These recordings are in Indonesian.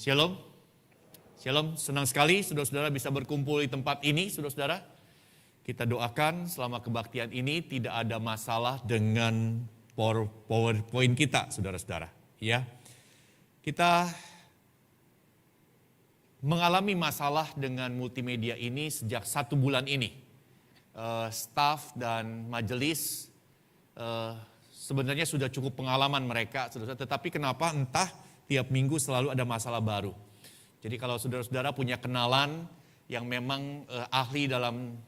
Shalom. Shalom, senang sekali saudara-saudara bisa berkumpul di tempat ini, saudara-saudara. Kita doakan selama kebaktian ini tidak ada masalah dengan PowerPoint kita, saudara-saudara. Ya, kita mengalami masalah dengan multimedia ini sejak 1 bulan ini. Staf dan majelis sebenarnya sudah cukup pengalaman mereka, saudara-saudara. Tetapi kenapa entah tiap minggu selalu ada masalah baru. Jadi kalau saudara-saudara punya kenalan yang memang ahli dalam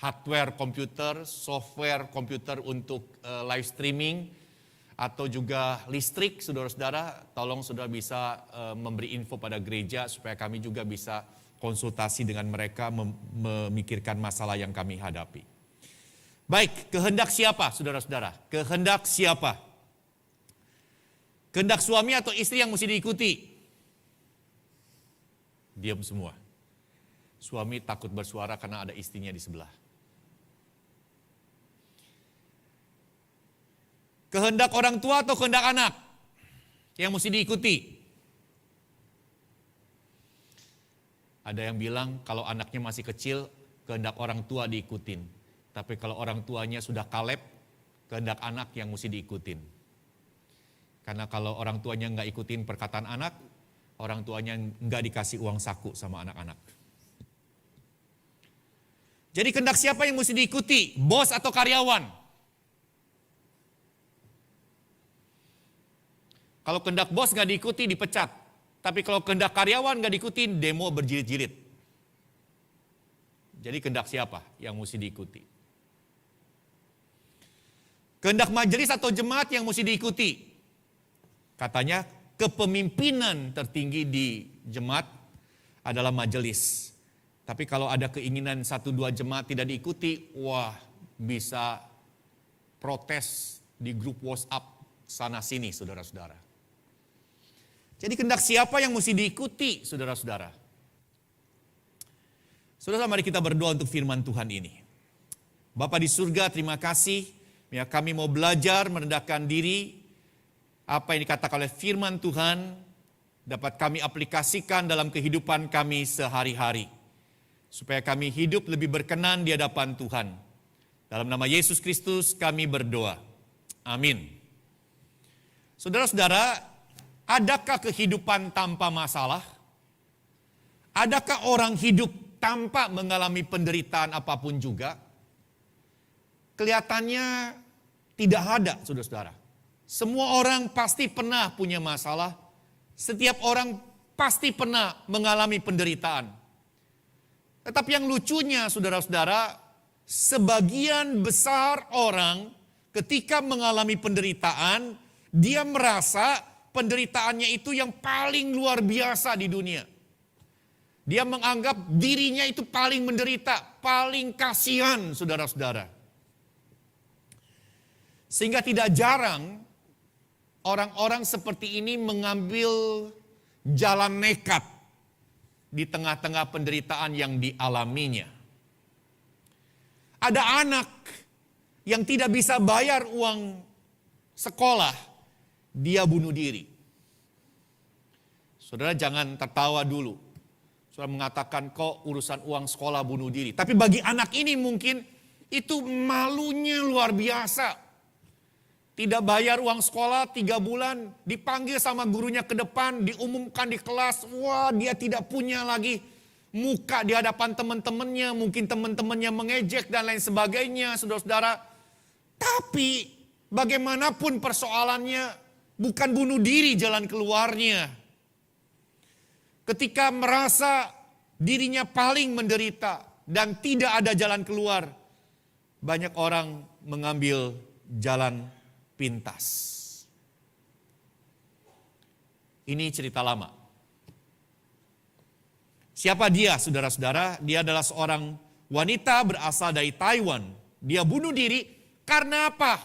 hardware komputer, software komputer untuk live streaming, atau juga listrik, saudara-saudara, tolong saudara bisa memberi info pada gereja supaya kami juga bisa konsultasi dengan mereka memikirkan masalah yang kami hadapi. Baik, kehendak siapa, saudara-saudara? Kehendak siapa? Kehendak suami atau istri yang mesti diikuti? Diam semua. Suami takut bersuara karena ada istrinya di sebelah. Kehendak orang tua atau kehendak anak yang mesti diikuti? Ada yang bilang kalau anaknya masih kecil, kehendak orang tua diikutin. Tapi kalau orang tuanya sudah kalep, kehendak anak yang mesti diikutin. Karena kalau orang tuanya nggak ikutin perkataan anak, orang tuanya nggak dikasih uang saku sama anak-anak. Jadi kehendak siapa yang mesti diikuti? Bos atau karyawan? Kalau kehendak bos nggak diikuti, dipecat. Tapi kalau kehendak karyawan nggak diikuti, demo berjilid-jilid. Jadi kehendak siapa yang mesti diikuti? Kehendak majelis atau jemaat yang mesti diikuti? Katanya kepemimpinan tertinggi di jemaat adalah majelis. Tapi kalau ada keinginan 1-2 jemaat tidak diikuti, wah bisa protes di grup WhatsApp sana-sini, saudara-saudara. Jadi kehendak siapa yang mesti diikuti, saudara-saudara? Saudara, mari kita berdoa untuk firman Tuhan ini. Bapa di surga, terima kasih. Ya, kami mau belajar merendahkan diri. Apa yang dikatakan oleh firman Tuhan dapat kami aplikasikan dalam kehidupan kami sehari-hari. Supaya kami hidup lebih berkenan di hadapan Tuhan. Dalam nama Yesus Kristus kami berdoa. Amin. Saudara-saudara, adakah kehidupan tanpa masalah? Adakah orang hidup tanpa mengalami penderitaan apapun juga? Kelihatannya tidak ada, saudara-saudara. Semua orang pasti pernah punya masalah. Setiap orang pasti pernah mengalami penderitaan. Tetapi yang lucunya, saudara-saudara, sebagian besar orang ketika mengalami penderitaan, dia merasa penderitaannya itu yang paling luar biasa di dunia. Dia menganggap dirinya itu paling menderita, paling kasihan, saudara-saudara. Sehingga tidak jarang orang-orang seperti ini mengambil jalan nekat di tengah-tengah penderitaan yang dialaminya. Ada anak yang tidak bisa bayar uang sekolah, dia bunuh diri. Saudara jangan tertawa dulu. Saudara mengatakan kok urusan uang sekolah bunuh diri. Tapi bagi anak ini mungkin itu malunya luar biasa. Tidak bayar uang sekolah 3 bulan, dipanggil sama gurunya ke depan, diumumkan di kelas, wah dia tidak punya lagi muka di hadapan teman-temannya, mungkin teman-temannya mengejek dan lain sebagainya, saudara-saudara. Tapi bagaimanapun persoalannya, bukan bunuh diri jalan keluarnya. Ketika merasa dirinya paling menderita dan tidak ada jalan keluar, banyak orang mengambil jalan pintas. Ini cerita lama. Siapa dia, saudara-saudara? Dia adalah seorang wanita berasal dari Taiwan. Dia bunuh diri karena apa?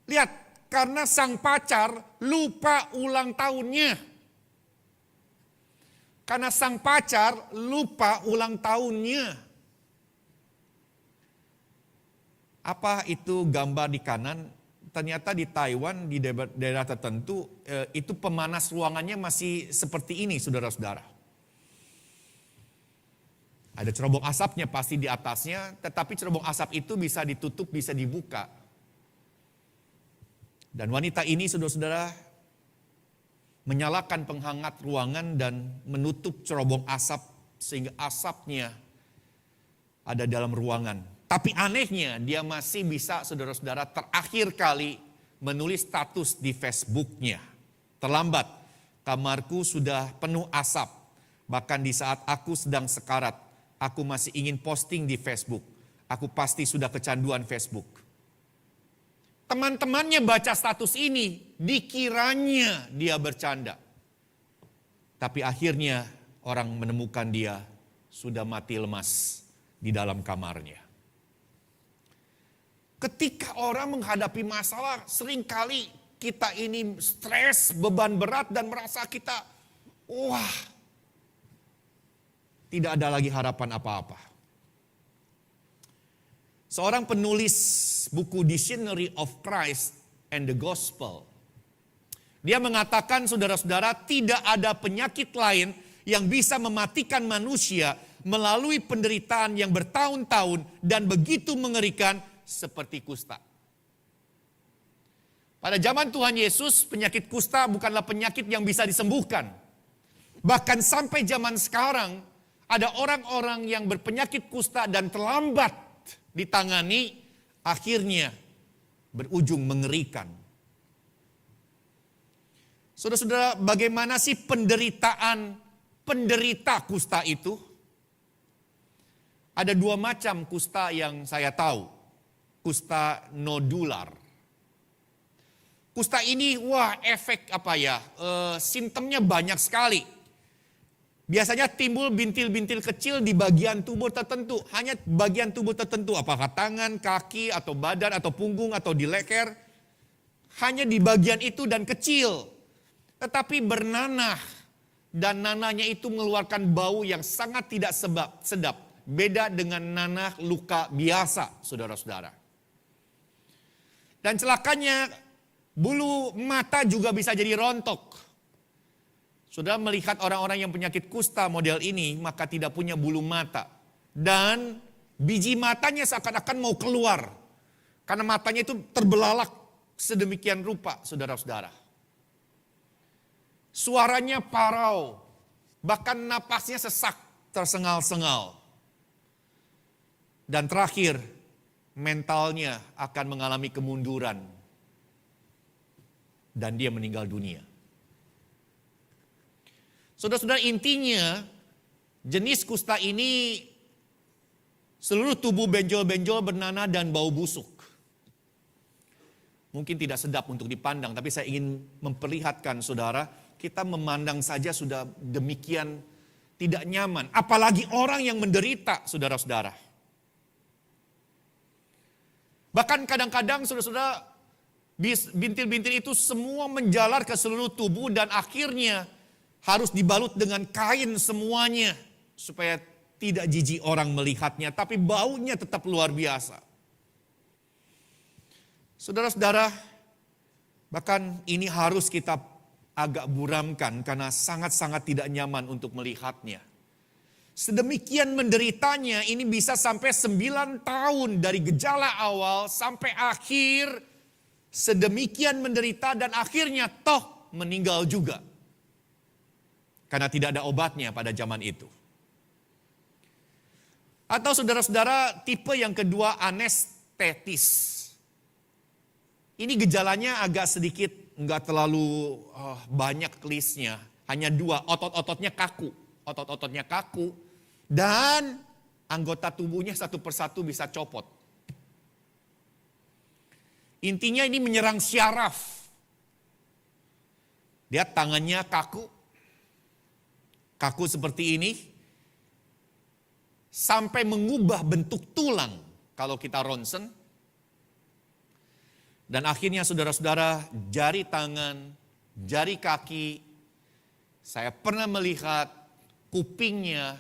Lihat, karena sang pacar lupa ulang tahunnya. Karena sang pacar lupa ulang tahunnya. Apa itu gambar di kanan? ternyata di Taiwan, di daerah tertentu, itu pemanas ruangannya masih seperti ini, saudara-saudara. Ada cerobong asapnya pasti di atasnya, tetapi cerobong asap itu bisa ditutup, bisa dibuka. Dan wanita ini, saudara-saudara, menyalakan penghangat ruangan dan menutup cerobong asap sehingga asapnya ada dalam ruangan. Tapi anehnya dia masih bisa, saudara-saudara, terakhir kali menulis status di Facebooknya. Terlambat, kamarku sudah penuh asap. Bahkan di saat aku sedang sekarat, aku masih ingin posting di Facebook. Aku pasti sudah kecanduan Facebook. Teman-temannya baca status ini, dikiranya dia bercanda. Tapi akhirnya orang menemukan dia sudah mati lemas di dalam kamarnya. Ketika orang menghadapi masalah, seringkali kita ini stres, beban berat dan merasa kita, wah, tidak ada lagi harapan apa-apa. Seorang penulis buku Dictionary of Christ and the Gospel, dia mengatakan, saudara-saudara, tidak ada penyakit lain yang bisa mematikan manusia melalui penderitaan yang bertahun-tahun dan begitu mengerikan seperti kusta. Pada zaman Tuhan Yesus, penyakit kusta bukanlah penyakit yang bisa disembuhkan. Bahkan sampai zaman sekarang, ada orang-orang yang berpenyakit kusta dan terlambat ditangani, akhirnya berujung mengerikan. Saudara-saudara, bagaimana sih penderitaan penderita kusta itu? Ada dua macam kusta yang saya tahu. Kusta nodular. Kusta ini, efek simptomnya banyak sekali. Biasanya timbul bintil-bintil kecil di bagian tubuh tertentu. Hanya bagian tubuh tertentu, apakah tangan, kaki, atau badan, atau punggung, atau di leher. Hanya di bagian itu dan kecil. Tetapi bernanah. Dan nanahnya itu mengeluarkan bau yang sangat tidak sedap. Beda dengan nanah luka biasa, saudara-saudara. Dan celakanya, bulu mata juga bisa jadi rontok. Saudara melihat orang-orang yang penyakit kusta model ini, maka tidak punya bulu mata. Dan biji matanya seakan-akan mau keluar. Karena matanya itu terbelalak sedemikian rupa, saudara-saudara. Suaranya parau, bahkan napasnya sesak, tersengal-sengal. Dan terakhir, mentalnya akan mengalami kemunduran. Dan dia meninggal dunia. Saudara-saudara, intinya jenis kusta ini seluruh tubuh benjol-benjol bernanah dan bau busuk. Mungkin tidak sedap untuk dipandang, tapi saya ingin memperlihatkan saudara, kita memandang saja sudah demikian tidak nyaman. Apalagi orang yang menderita, saudara-saudara. Bahkan kadang-kadang saudara-saudara, bintil-bintil itu semua menjalar ke seluruh tubuh dan akhirnya harus dibalut dengan kain semuanya. Supaya tidak jijik orang melihatnya, tapi baunya tetap luar biasa. Saudara-saudara, bahkan ini harus kita agak buramkan karena sangat-sangat tidak nyaman untuk melihatnya. Sedemikian menderitanya, ini bisa sampai 9 tahun dari gejala awal sampai akhir. Sedemikian menderita dan akhirnya toh meninggal juga. Karena tidak ada obatnya pada zaman itu. Atau saudara-saudara, tipe yang kedua anestetis. Ini gejalanya agak sedikit, enggak terlalu banyak listnya. Hanya 2, otot-ototnya kaku. Otot-ototnya kaku. Dan anggota tubuhnya satu persatu bisa copot. Intinya ini menyerang syaraf. Lihat tangannya kaku. Kaku seperti ini. Sampai mengubah bentuk tulang kalau kita ronsen. Dan akhirnya saudara-saudara, jari tangan, jari kaki. Saya pernah melihat kupingnya.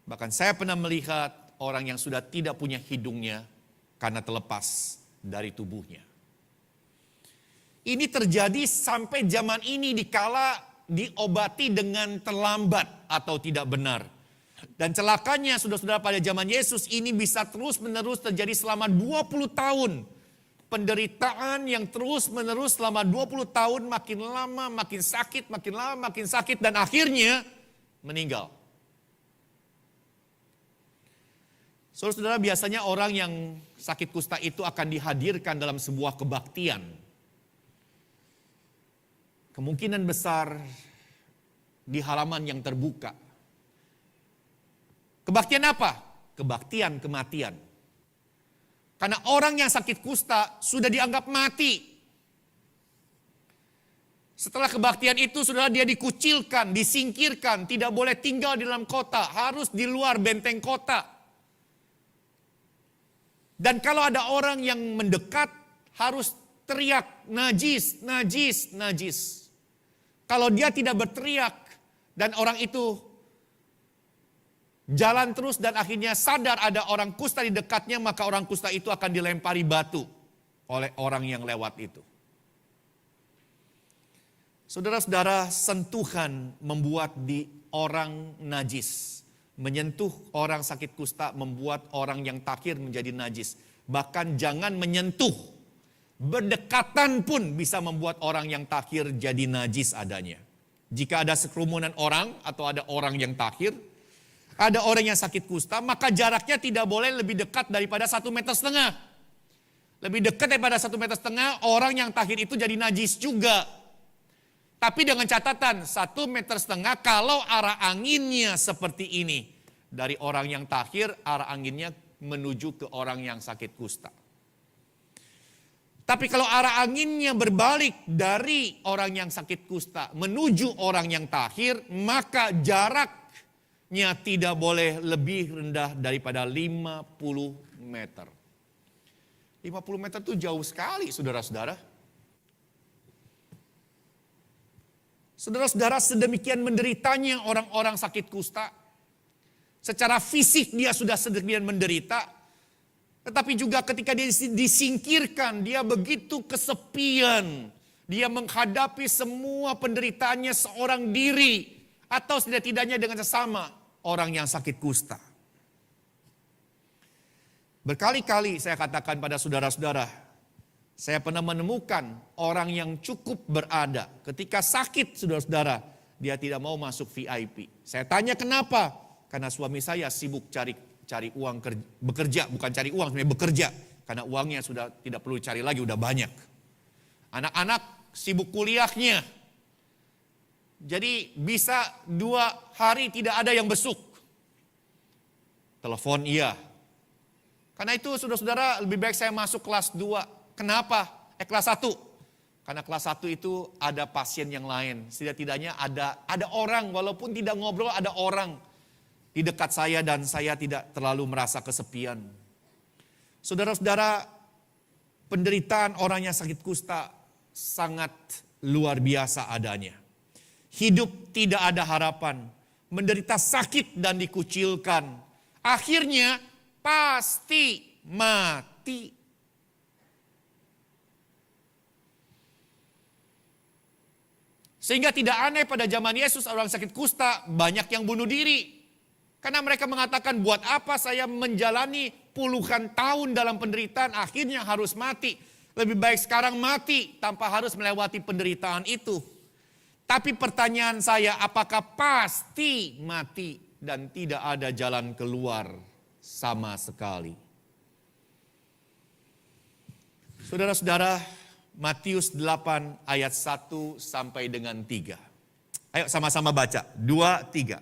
Bahkan saya pernah melihat orang yang sudah tidak punya hidungnya karena terlepas dari tubuhnya. Ini terjadi sampai zaman ini dikala diobati dengan terlambat atau tidak benar. Dan celakanya saudara-saudara pada zaman Yesus ini bisa terus-menerus terjadi selama 20 tahun. Penderitaan yang terus-menerus selama 20 tahun, makin lama makin sakit, makin lama makin sakit, dan akhirnya meninggal. Saudara-saudara, biasanya orang yang sakit kusta itu akan dihadirkan dalam sebuah kebaktian. Kemungkinan besar di halaman yang terbuka. Kebaktian apa? Kebaktian kematian. Karena orang yang sakit kusta sudah dianggap mati. Setelah kebaktian itu, saudara, dia dikucilkan, disingkirkan, tidak boleh tinggal di dalam kota, harus di luar benteng kota. Dan kalau ada orang yang mendekat, harus teriak, najis, najis, najis. Kalau dia tidak berteriak, dan orang itu jalan terus dan akhirnya sadar ada orang kusta di dekatnya, maka orang kusta itu akan dilempari batu oleh orang yang lewat itu. Saudara-saudara, sentuhan membuat orang najis. Menyentuh orang sakit kusta membuat orang yang takhir menjadi najis. Bahkan jangan menyentuh, berdekatan pun bisa membuat orang yang takhir jadi najis adanya. Jika ada sekerumunan orang atau ada orang yang takhir, ada orang yang sakit kusta, maka jaraknya tidak boleh lebih dekat daripada 1,5 meter. Lebih dekat daripada 1,5 meter, orang yang takhir itu jadi najis juga. Tapi dengan catatan 1,5 meter kalau arah anginnya seperti ini. Dari orang yang takhir, arah anginnya menuju ke orang yang sakit kusta. Tapi kalau arah anginnya berbalik dari orang yang sakit kusta menuju orang yang takhir, maka jaraknya tidak boleh lebih rendah daripada 50 meter. 50 meter itu jauh sekali, saudara-saudara. Saudara-saudara, sedemikian menderitanya orang-orang sakit kusta. Secara fisik dia sudah sedemikian menderita. Tetapi juga ketika dia disingkirkan, dia begitu kesepian. Dia menghadapi semua penderitaannya seorang diri. Atau setidak-tidaknya dengan sesama orang yang sakit kusta. Berkali-kali saya katakan pada saudara-saudara, saya pernah menemukan orang yang cukup berada. Ketika sakit, saudara-saudara, dia tidak mau masuk VIP. Saya tanya kenapa? Karena suami saya sibuk cari uang, bekerja. Bukan cari uang, sebenarnya bekerja. Karena uangnya sudah tidak perlu cari lagi, udah banyak. Anak-anak sibuk kuliahnya. Jadi bisa 2 hari tidak ada yang besuk. Telepon iya. Karena itu saudara-saudara, lebih baik saya masuk kelas 2. Kenapa? Kelas 1. Karena kelas 1 itu ada pasien yang lain. Setidak-tidaknya ada orang, walaupun tidak ngobrol, ada orang di dekat saya dan saya tidak terlalu merasa kesepian. Saudara-saudara, penderitaan orang yang sakit kusta sangat luar biasa adanya. Hidup tidak ada harapan, menderita sakit dan dikucilkan. Akhirnya pasti mati. Sehingga tidak aneh pada zaman Yesus orang sakit kusta banyak yang bunuh diri. Karena mereka mengatakan, buat apa saya menjalani puluhan tahun dalam penderitaan, akhirnya harus mati. Lebih baik sekarang mati tanpa harus melewati penderitaan itu. Tapi pertanyaan saya, apakah pasti mati dan tidak ada jalan keluar sama sekali? Saudara-saudara, Matius 8 ayat 1 sampai dengan 3. Ayo sama-sama baca, 2, 3.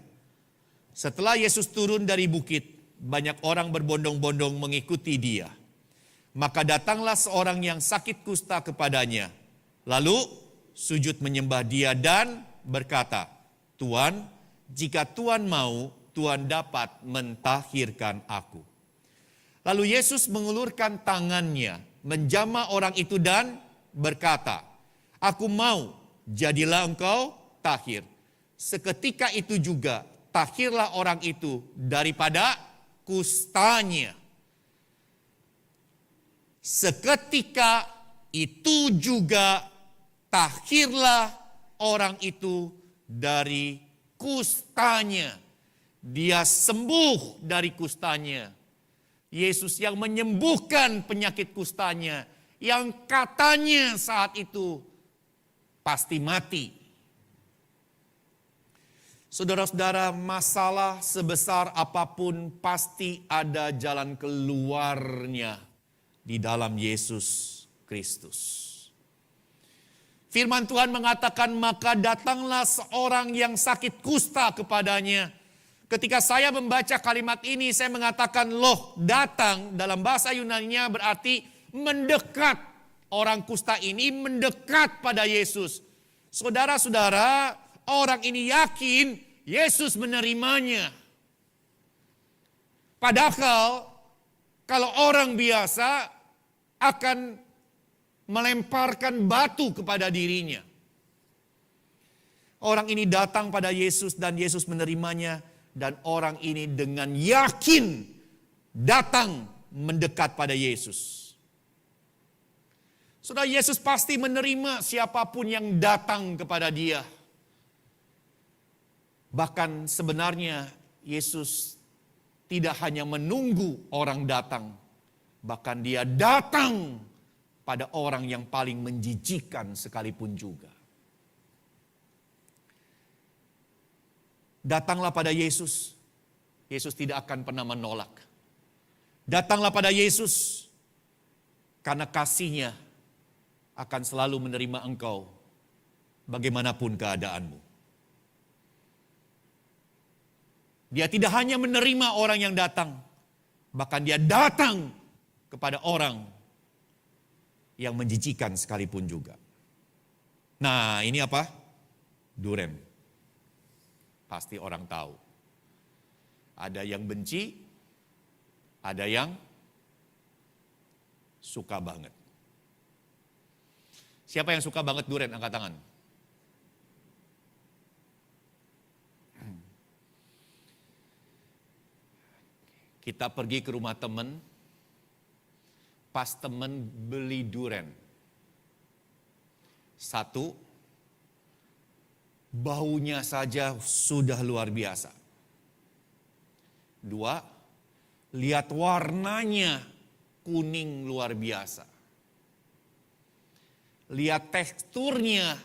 Setelah Yesus turun dari bukit, banyak orang berbondong-bondong mengikuti dia. Maka datanglah seorang yang sakit kusta kepadanya. Lalu sujud menyembah dia dan berkata, Tuan, jika Tuan mau, Tuan dapat mentahirkan aku. Lalu Yesus mengulurkan tangannya, menjamah orang itu dan berkata, aku mau, jadilah engkau tahir. Seketika itu juga tahirlah orang itu daripada kustanya. Seketika itu juga tahirlah orang itu dari kustanya. Dia sembuh dari kustanya. Yesus yang menyembuhkan penyakit kustanya, yang katanya saat itu pasti mati. Saudara-saudara, masalah sebesar apapun pasti ada jalan keluarnya di dalam Yesus Kristus. Firman Tuhan mengatakan, maka datanglah seorang yang sakit kusta kepadanya. Ketika saya membaca kalimat ini, saya mengatakan, loh, datang dalam bahasa Yunani-nya berarti mendekat. Orang kusta ini mendekat pada Yesus. Saudara-saudara, orang ini yakin Yesus menerimanya. Padahal kalau orang biasa akan melemparkan batu kepada dirinya. Orang ini datang pada Yesus dan Yesus menerimanya. Dan orang ini dengan yakin datang mendekat pada Yesus. Saudara, Yesus pasti menerima siapapun yang datang kepada dia. Bahkan sebenarnya Yesus tidak hanya menunggu orang datang. Bahkan dia datang pada orang yang paling menjijikan sekalipun juga. Datanglah pada Yesus. Yesus tidak akan pernah menolak. Datanglah pada Yesus. Karena kasih-Nya akan selalu menerima engkau. Bagaimanapun keadaanmu. Dia tidak hanya menerima orang yang datang. Bahkan dia datang kepada orang yang menjijikan sekalipun juga. Nah, ini apa? Duren. Pasti orang tahu. Ada yang benci, ada yang suka banget. Siapa yang suka banget duren? Angkat tangan. Kita pergi ke rumah teman, pas teman beli duren. Satu, baunya saja sudah luar biasa. Dua, lihat warnanya kuning luar biasa. Lihat teksturnya,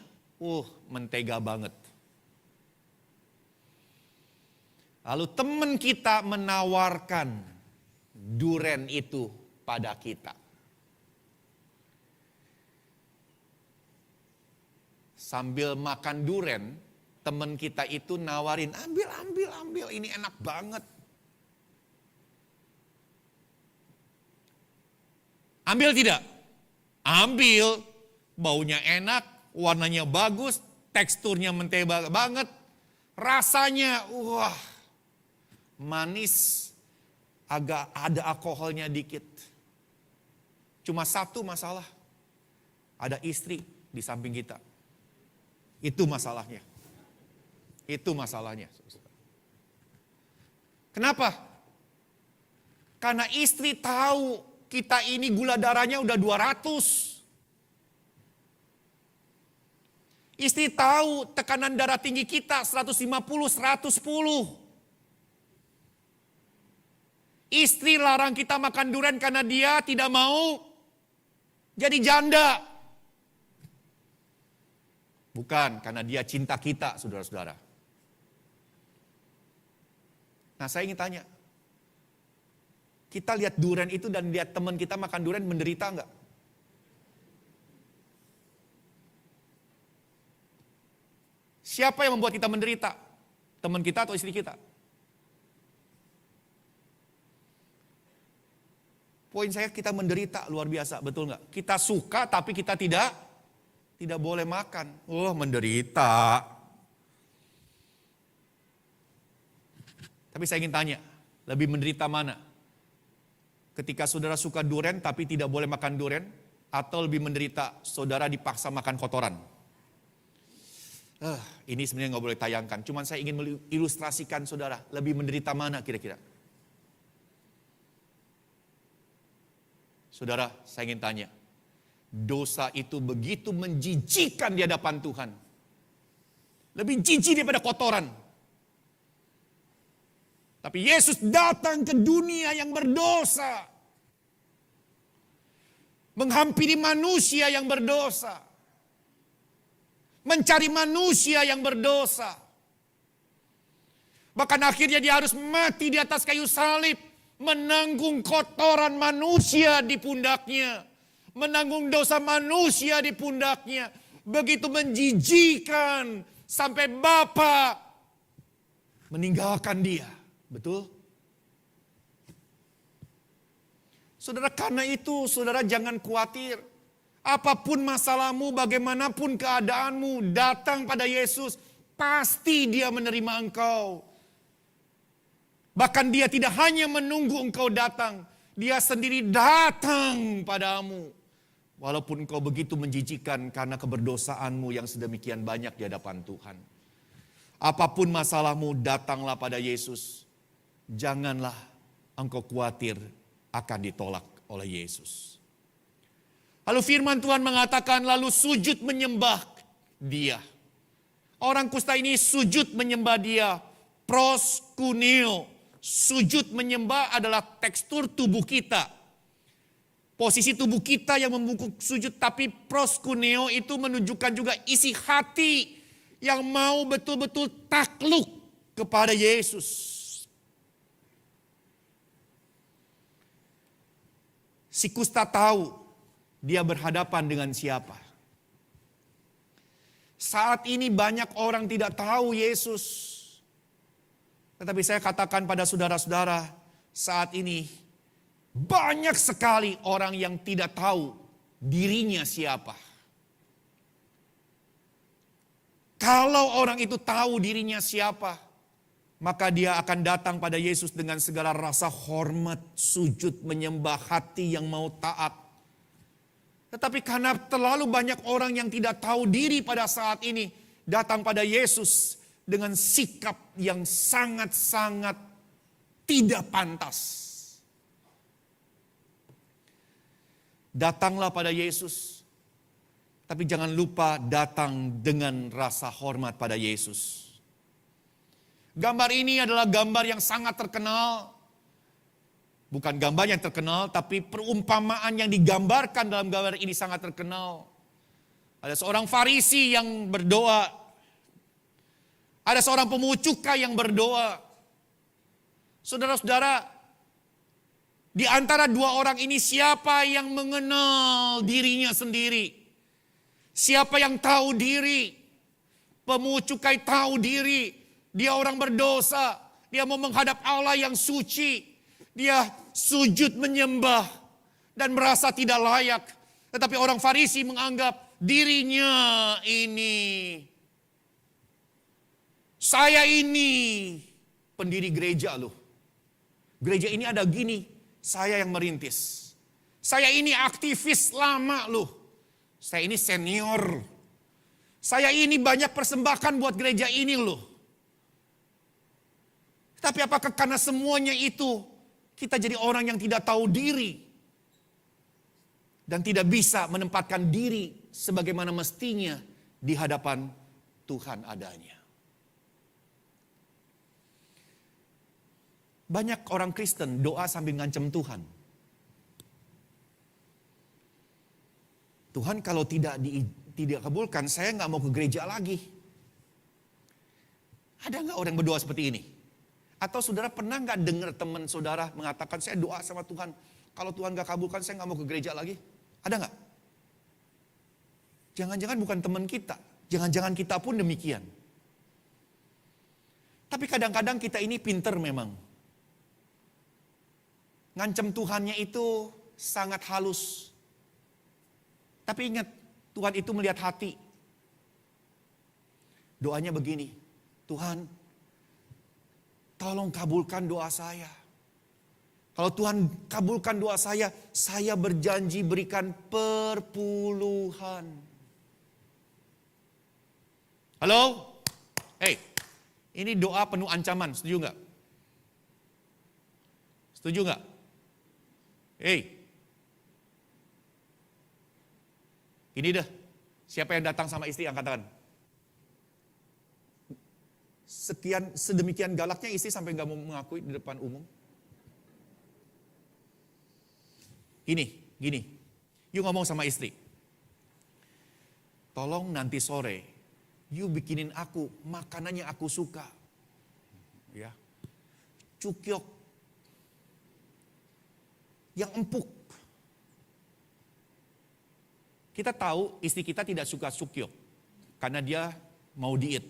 mentega banget. Lalu teman kita menawarkan duren itu pada kita. Sambil makan duren, teman kita itu nawarin, ambil, ini enak banget. Ambil tidak? Ambil, baunya enak, warnanya bagus, teksturnya mentega banget, rasanya manis, agak ada alkoholnya dikit. Cuma satu masalah, ada istri di samping kita. Itu masalahnya. Itu masalahnya. Kenapa? Karena istri tahu kita ini gula darahnya udah 200. Istri tahu tekanan darah tinggi kita 150, 110. Istri larang kita makan durian karena dia tidak mau jadi janda. Bukan, karena dia cinta kita, saudara-saudara. Nah, saya ingin tanya. Kita lihat durian itu dan lihat teman kita makan durian, menderita enggak? Siapa yang membuat kita menderita? Teman kita atau istri kita? Poin saya, kita menderita luar biasa, betul enggak? Kita suka tapi kita tidak boleh makan. Menderita. Tapi saya ingin tanya, lebih menderita mana? Ketika saudara suka durian tapi tidak boleh makan durian, atau lebih menderita saudara dipaksa makan kotoran? Ini sebenarnya nggak boleh tayangkan. Cuman saya ingin mengilustrasikan saudara, lebih menderita mana kira-kira? Saudara, saya ingin tanya, dosa itu begitu menjijikkan di hadapan Tuhan. Lebih jijik daripada kotoran. Tapi Yesus datang ke dunia yang berdosa. Menghampiri manusia yang berdosa. Mencari manusia yang berdosa. Bahkan akhirnya dia harus mati di atas kayu salib. Menanggung kotoran manusia di pundaknya. Menanggung dosa manusia di pundaknya. Begitu menjijikan. Sampai Bapa meninggalkan dia. Betul? Saudara, karena itu saudara jangan khawatir. Apapun masalahmu, bagaimanapun keadaanmu, datang pada Yesus. Pasti dia menerima engkau. Bahkan dia tidak hanya menunggu engkau datang. Dia sendiri datang padamu. Walaupun engkau begitu menjijikan karena keberdosaanmu yang sedemikian banyak di hadapan Tuhan. Apapun masalahmu, datanglah pada Yesus. Janganlah engkau khawatir akan ditolak oleh Yesus. Lalu firman Tuhan mengatakan lalu sujud menyembah dia. Orang kusta ini sujud menyembah dia. Proskuneo. Sujud menyembah adalah tekstur tubuh kita. Posisi tubuh kita yang membungkuk sujud. Tapi proskuneo itu menunjukkan juga isi hati yang mau betul-betul takluk kepada Yesus. Si kusta tahu dia berhadapan dengan siapa. Saat ini banyak orang tidak tahu Yesus. Tetapi saya katakan pada saudara-saudara, saat ini banyak sekali orang yang tidak tahu dirinya siapa. Kalau orang itu tahu dirinya siapa, maka dia akan datang pada Yesus dengan segala rasa hormat, sujud, menyembah, hati yang mau taat. Tetapi karena terlalu banyak orang yang tidak tahu diri pada saat ini, datang pada Yesus dengan sikap yang sangat-sangat tidak pantas. Datanglah pada Yesus, tapi jangan lupa datang dengan rasa hormat pada Yesus. Gambar ini adalah gambar yang sangat terkenal. Bukan gambar yang terkenal, tapi perumpamaan yang digambarkan dalam gambar ini sangat terkenal. Ada seorang Farisi yang berdoa. Ada seorang pemungut cukai yang berdoa. Saudara-saudara, di antara dua orang ini siapa yang mengenal dirinya sendiri? Siapa yang tahu diri? Pemungut cukai tahu diri. Dia orang berdosa. Dia mau menghadap Allah yang suci. Dia sujud menyembah dan merasa tidak layak. Tetapi orang Farisi menganggap dirinya ini. Saya ini pendiri gereja loh. Gereja ini ada gini, saya yang merintis. Saya ini aktivis lama loh. Saya ini senior. Saya ini banyak persembahkan buat gereja ini loh. Tapi apakah karena semuanya itu kita jadi orang yang tidak tahu diri dan tidak bisa menempatkan diri sebagaimana mestinya di hadapan Tuhan adanya. Banyak orang Kristen doa sambil ngancam Tuhan. Tuhan kalau tidak kabulkan, saya nggak mau ke gereja lagi. Ada nggak orang berdoa seperti ini? Atau saudara pernah nggak dengar teman saudara mengatakan saya doa sama Tuhan, kalau Tuhan nggak kabulkan saya nggak mau ke gereja lagi? Ada nggak? Jangan-jangan bukan teman kita, jangan-jangan kita pun demikian. Tapi kadang-kadang kita ini pinter memang. Ngancam Tuhannya itu sangat halus. Tapi ingat, Tuhan itu melihat hati. Doanya begini, Tuhan, tolong kabulkan doa saya. Kalau Tuhan kabulkan doa saya berjanji berikan perpuluhan. Halo? Hey, ini doa penuh ancaman, setuju nggak? Setuju nggak? Hey. Ini deh, siapa yang datang sama istri angkat tangan. Sedemikian galaknya istri sampai nggak mau mengakui di depan umum. Gini, you ngomong sama istri. Tolong nanti sore, you bikinin aku makanan yang aku suka. Ya, cukyok, yang empuk. Kita tahu istri kita tidak suka cukyok, karena dia mau diet.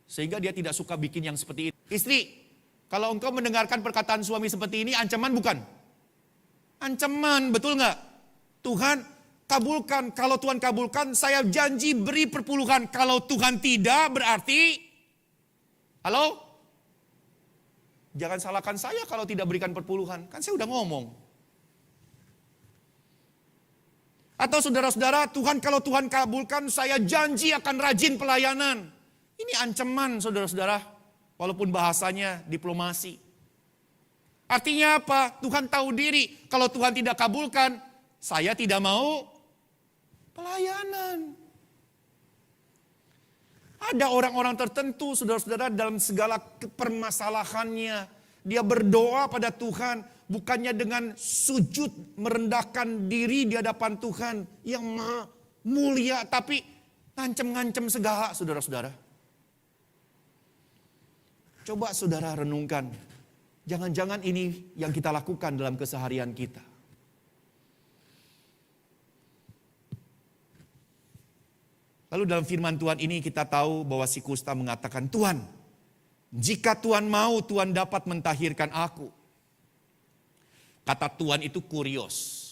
Sehingga dia tidak suka bikin yang seperti ini. Istri, kalau engkau mendengarkan perkataan suami seperti ini, ancaman bukan? Ancaman, betul nggak? Tuhan kabulkan, kalau Tuhan kabulkan, saya janji beri perpuluhan. Kalau Tuhan tidak, berarti, halo? Jangan salahkan saya kalau tidak berikan perpuluhan, kan saya udah ngomong. Atau saudara-saudara, Tuhan kalau Tuhan kabulkan, saya janji akan rajin pelayanan. Ini ancaman saudara-saudara, walaupun bahasanya diplomasi. Artinya apa? Tuhan tahu diri, kalau Tuhan tidak kabulkan, saya tidak mau pelayanan. Ada orang-orang tertentu saudara-saudara dalam segala permasalahannya, dia berdoa pada Tuhan, bukannya dengan sujud merendahkan diri di hadapan Tuhan yang maha mulia, tapi ngancem-ngancem segala saudara-saudara. Coba saudara renungkan, jangan-jangan ini yang kita lakukan dalam keseharian kita. Lalu dalam firman Tuhan ini kita tahu bahwa si kusta mengatakan, Tuhan, jika Tuhan mau, Tuhan dapat mentahirkan aku. Kata Tuhan itu kurios.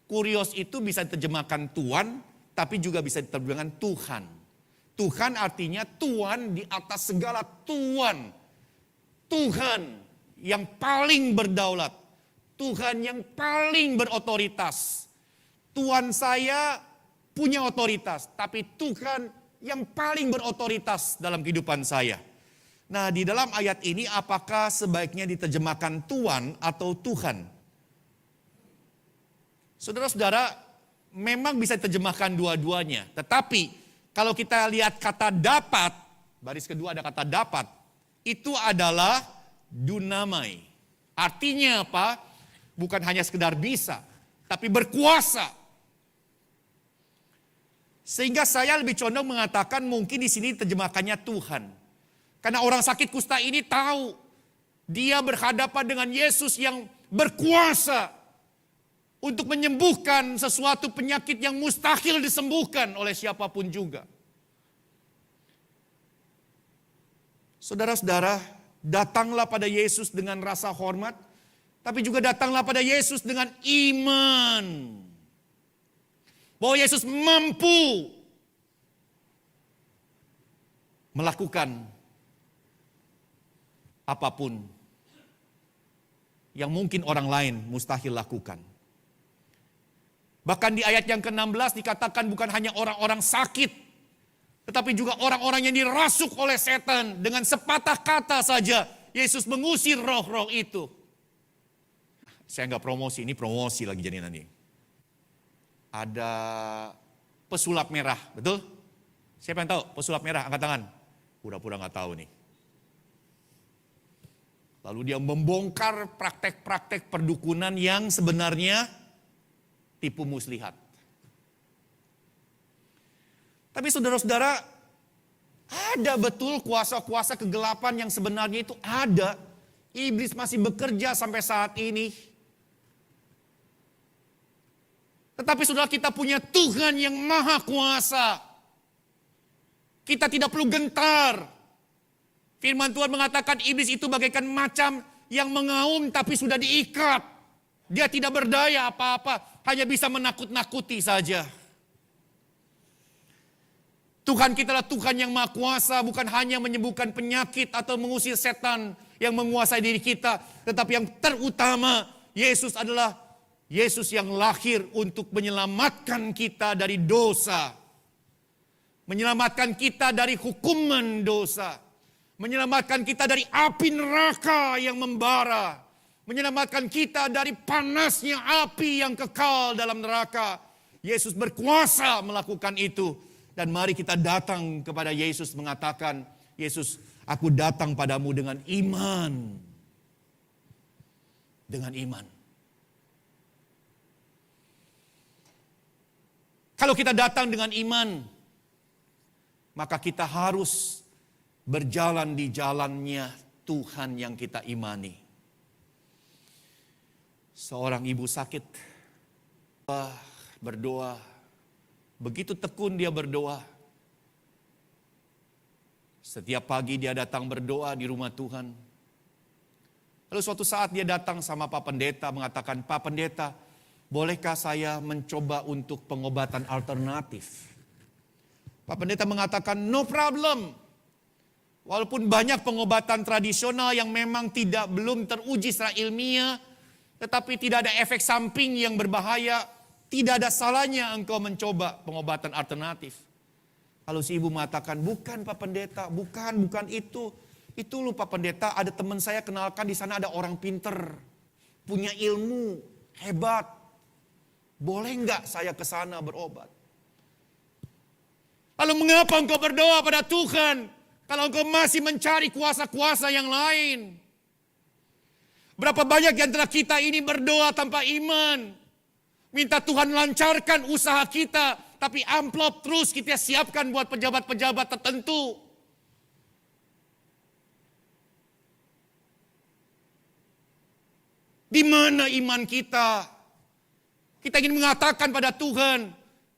Kurios itu bisa diterjemahkan Tuhan, tapi juga bisa diterjemahkan Tuhan. Tuhan artinya Tuhan di atas segala Tuhan. Tuhan yang paling berdaulat. Tuhan yang paling berotoritas. Tuhan saya punya otoritas, tapi Tuhan yang paling berotoritas dalam kehidupan saya. Nah, di dalam ayat ini apakah sebaiknya diterjemahkan Tuhan atau Tuhan? Saudara-saudara, memang bisa diterjemahkan dua-duanya. Tetapi kalau kita lihat kata dapat, baris kedua ada kata dapat, itu adalah dunamai. Artinya apa? Bukan hanya sekedar bisa, tapi berkuasa. Sehingga saya lebih condong mengatakan mungkin di sini terjemahkannya Tuhan. Karena orang sakit kusta ini tahu dia berhadapan dengan Yesus yang berkuasa untuk menyembuhkan sesuatu penyakit yang mustahil disembuhkan oleh siapapun juga. Saudara-saudara, datanglah pada Yesus dengan rasa hormat, tapi juga datanglah pada Yesus dengan iman. Bahwa Yesus mampu melakukan apapun yang mungkin orang lain mustahil lakukan. Bahkan di ayat yang ke-16 dikatakan bukan hanya orang-orang sakit, tetapi juga orang-orang yang dirasuk oleh setan. Dengan sepatah kata saja Yesus mengusir roh-roh itu. Saya nggak promosi, ini promosi lagi jadi nanti. Ada pesulap merah, betul? Siapa yang tahu pesulap merah? Angkat tangan. Pura-pura nggak tahu nih. Lalu dia membongkar praktek-praktek perdukunan yang sebenarnya tipu muslihat. Tapi saudara-saudara, ada betul kuasa-kuasa kegelapan yang sebenarnya itu ada. Iblis masih bekerja sampai saat ini. Tetapi saudara, kita punya Tuhan yang maha kuasa. Kita tidak perlu gentar. Firman Tuhan mengatakan iblis itu bagaikan macam yang mengaum tapi sudah diikat. Dia tidak berdaya apa-apa, hanya bisa menakut-nakuti saja. Tuhan kita adalah Tuhan yang maha kuasa, bukan hanya menyembuhkan penyakit atau mengusir setan yang menguasai diri kita. Tetapi yang terutama, Yesus adalah Yesus yang lahir untuk menyelamatkan kita dari dosa. Menyelamatkan kita dari hukuman dosa. Menyelamatkan kita dari api neraka yang membara. Menyelamatkan kita dari panasnya api yang kekal dalam neraka. Yesus berkuasa melakukan itu. Dan mari kita datang kepada Yesus mengatakan, Yesus, aku datang padamu dengan iman. Dengan iman. Kalau kita datang dengan iman, maka kita harus berjalan di jalannya Tuhan yang kita imani. Seorang ibu sakit, berdoa, begitu tekun dia berdoa. Setiap pagi dia datang berdoa di rumah Tuhan. Lalu suatu saat dia datang sama Pak Pendeta mengatakan, Pak Pendeta, bolehkah saya mencoba untuk pengobatan alternatif? Pak Pendeta mengatakan, no problem. Walaupun banyak pengobatan tradisional yang memang belum teruji secara ilmiah, tetapi tidak ada efek samping yang berbahaya, tidak ada salahnya engkau mencoba pengobatan alternatif. Lalu si ibu mengatakan, bukan Pak Pendeta, bukan itu. Itu loh Pak Pendeta, ada teman saya kenalkan di sana ada orang pinter, punya ilmu, hebat. Boleh enggak saya ke sana berobat? Lalu mengapa engkau berdoa pada Tuhan kalau engkau masih mencari kuasa-kuasa yang lain? Berapa banyak di antara kita ini berdoa tanpa iman. Minta Tuhan lancarkan usaha kita, tapi amplop terus kita siapkan buat pejabat-pejabat tertentu. Di mana iman kita? Kita ingin mengatakan pada Tuhan,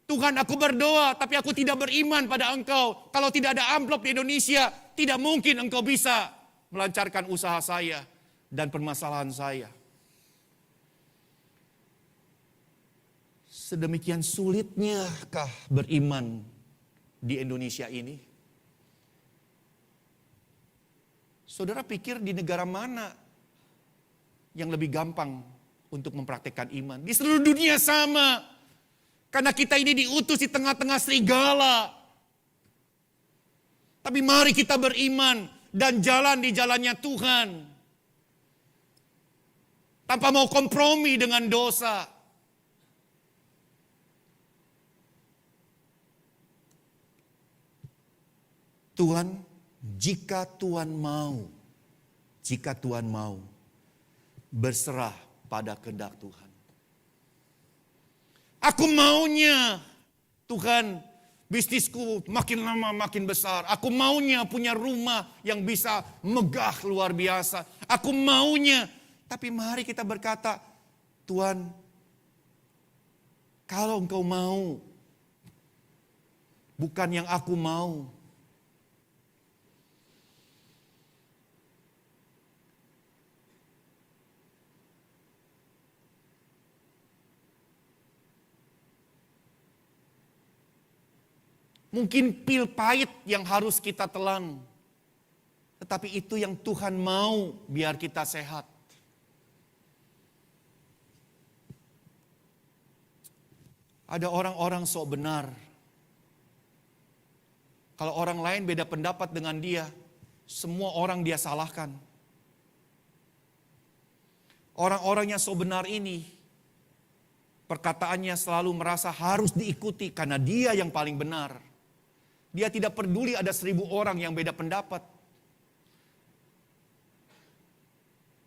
Tuhan aku berdoa tapi aku tidak beriman pada Engkau. Kalau tidak ada amplop di Indonesia, tidak mungkin Engkau bisa melancarkan usaha saya dan permasalahan saya. Sedemikian sulitnyakah beriman di Indonesia ini? Saudara pikir di negara mana yang lebih gampang untuk mempraktekkan iman? Di seluruh dunia sama. Karena kita ini diutus di tengah-tengah serigala. Tapi mari kita beriman dan jalan di jalannya Tuhan. Tanpa mau kompromi dengan dosa. Tuhan, jika Tuhan mau, berserah pada kehendak Tuhan. Aku maunya, Tuhan, bisnisku makin lama makin besar. Aku maunya punya rumah yang bisa megah luar biasa. Aku maunya, tapi mari kita berkata, Tuhan, kalau Engkau mau, bukan yang aku mau. Mungkin pil pahit yang harus kita telan. Tetapi itu yang Tuhan mau biar kita sehat. Ada orang-orang sok benar. Kalau orang lain beda pendapat dengan dia, semua orang dia salahkan. Orang-orang yang sok benar ini, perkataannya selalu merasa harus diikuti karena dia yang paling benar. Dia tidak peduli ada 1000 orang yang beda pendapat.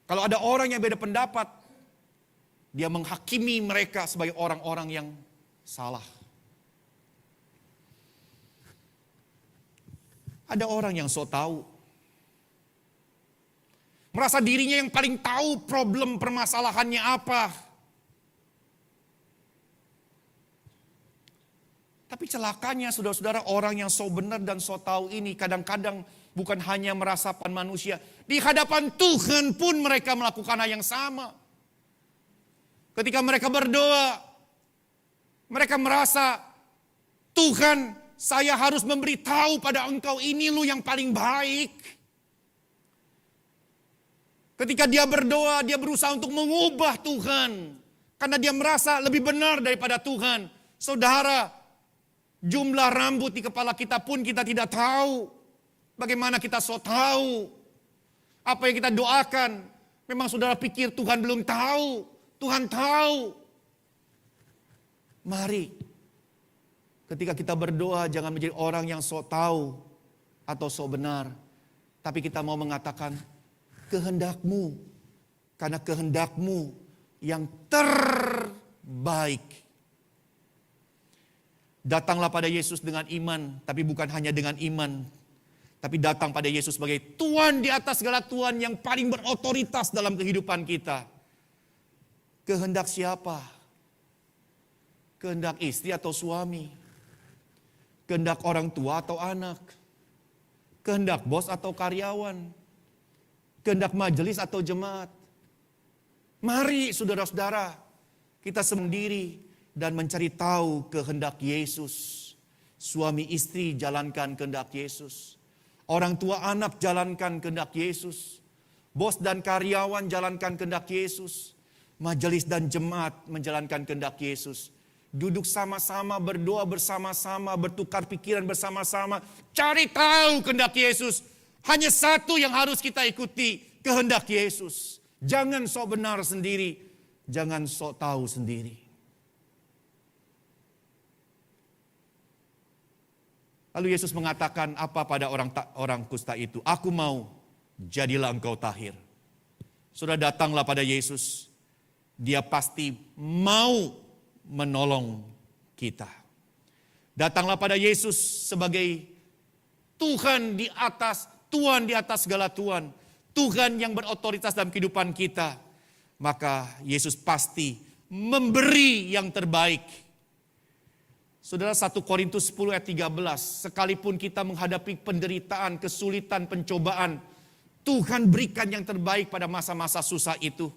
Kalau ada orang yang beda pendapat, dia menghakimi mereka sebagai orang-orang yang salah. Ada orang yang so tahu. Merasa dirinya yang paling tahu problem permasalahannya apa. Tapi celakanya saudara-saudara, orang yang so benar dan so tahu ini kadang-kadang bukan hanya merasakan manusia. Di hadapan Tuhan pun mereka melakukan hal yang sama. Ketika mereka berdoa, mereka merasa, Tuhan, saya harus memberitahu pada Engkau, ini lu yang paling baik. Ketika dia berdoa, dia berusaha untuk mengubah Tuhan. Karena dia merasa lebih benar daripada Tuhan. Saudara, jumlah rambut di kepala kita pun kita tidak tahu. Bagaimana kita so tahu. Apa yang kita doakan. Memang saudara pikir Tuhan belum tahu. Tuhan tahu. Mari Ketika kita berdoa, jangan menjadi orang yang sok tahu atau sok benar. Tapi kita mau mengatakan, kehendak-Mu. Karena kehendak-Mu yang terbaik. Datanglah pada Yesus dengan iman, tapi bukan hanya dengan iman. Tapi datang pada Yesus sebagai Tuhan di atas segala Tuhan yang paling berotoritas dalam kehidupan kita. Kehendak siapa? Kehendak istri atau suami? Kehendak orang tua atau anak? Kehendak bos atau karyawan? Kehendak majelis atau jemaat? Mari saudara-saudara, kita sendiri dan mencari tahu kehendak Yesus. Suami istri jalankan kehendak Yesus. Orang tua anak jalankan kehendak Yesus. Bos dan karyawan jalankan kehendak Yesus. Majelis dan jemaat menjalankan kehendak Yesus. Duduk sama-sama, berdoa bersama-sama, bertukar pikiran bersama-sama. Cari tahu kehendak Yesus. Hanya satu yang harus kita ikuti, kehendak Yesus. Jangan sok benar sendiri, jangan sok tahu sendiri. Lalu Yesus mengatakan apa pada orang kusta itu? Aku mau, jadilah engkau tahir. Sudah datanglah pada Yesus. Dia pasti mau menolong kita. Datanglah pada Yesus sebagai Tuhan di atas segala Tuhan. Tuhan yang berotoritas dalam kehidupan kita. Maka Yesus pasti memberi yang terbaik. Saudara, 1 Korintus 10 ayat 13. Sekalipun kita menghadapi penderitaan, kesulitan, pencobaan, Tuhan berikan yang terbaik pada masa-masa susah itu.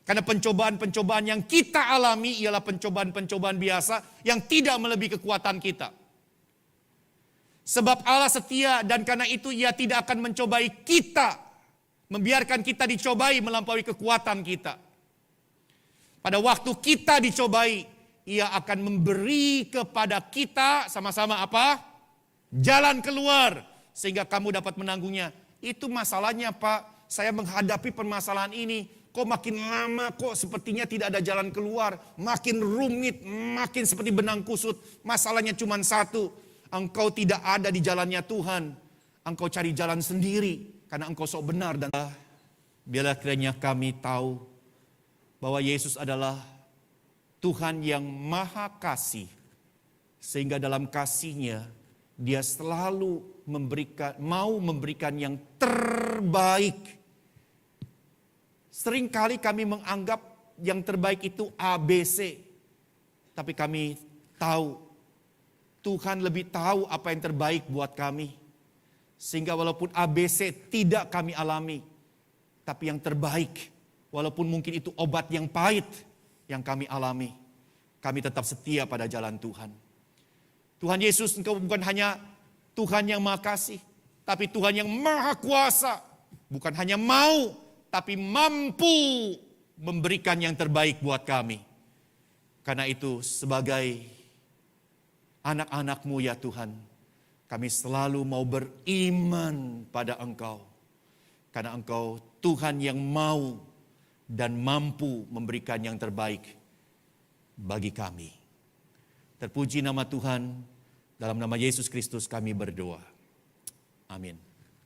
Karena pencobaan-pencobaan yang kita alami ialah pencobaan-pencobaan biasa yang tidak melebihi kekuatan kita. Sebab Allah setia dan karena itu Ia tidak akan mencobai kita. Membiarkan kita dicobai melampaui kekuatan kita. Pada waktu kita dicobai, Ia akan memberi kepada kita sama-sama apa? Jalan keluar. Sehingga kamu dapat menanggungnya. Itu masalahnya Pak, saya menghadapi permasalahan ini. Kok makin lama kok sepertinya tidak ada jalan keluar. Makin rumit, makin seperti benang kusut. Masalahnya cuma satu. Engkau tidak ada di jalannya Tuhan. Engkau cari jalan sendiri. Karena engkau sok benar. Dan biarlah kiranya kami tahu bahwa Yesus adalah Tuhan yang maha kasih. Sehingga dalam kasihnya Dia selalu mau memberikan yang terbaik. Seringkali kami menganggap yang terbaik itu ABC. Tapi kami tahu, Tuhan lebih tahu apa yang terbaik buat kami. Sehingga walaupun ABC tidak kami alami, tapi yang terbaik, walaupun mungkin itu obat yang pahit yang kami alami, kami tetap setia pada jalan Tuhan. Tuhan Yesus, Engkau bukan hanya Tuhan yang maha kasih, tapi Tuhan yang maha kuasa. Bukan hanya mau, tapi mampu memberikan yang terbaik buat kami. Karena itu sebagai anak-anak-Mu ya Tuhan, kami selalu mau beriman pada Engkau. Karena Engkau Tuhan yang mau dan mampu memberikan yang terbaik bagi kami. Terpuji nama Tuhan, dalam nama Yesus Kristus kami berdoa. Amin.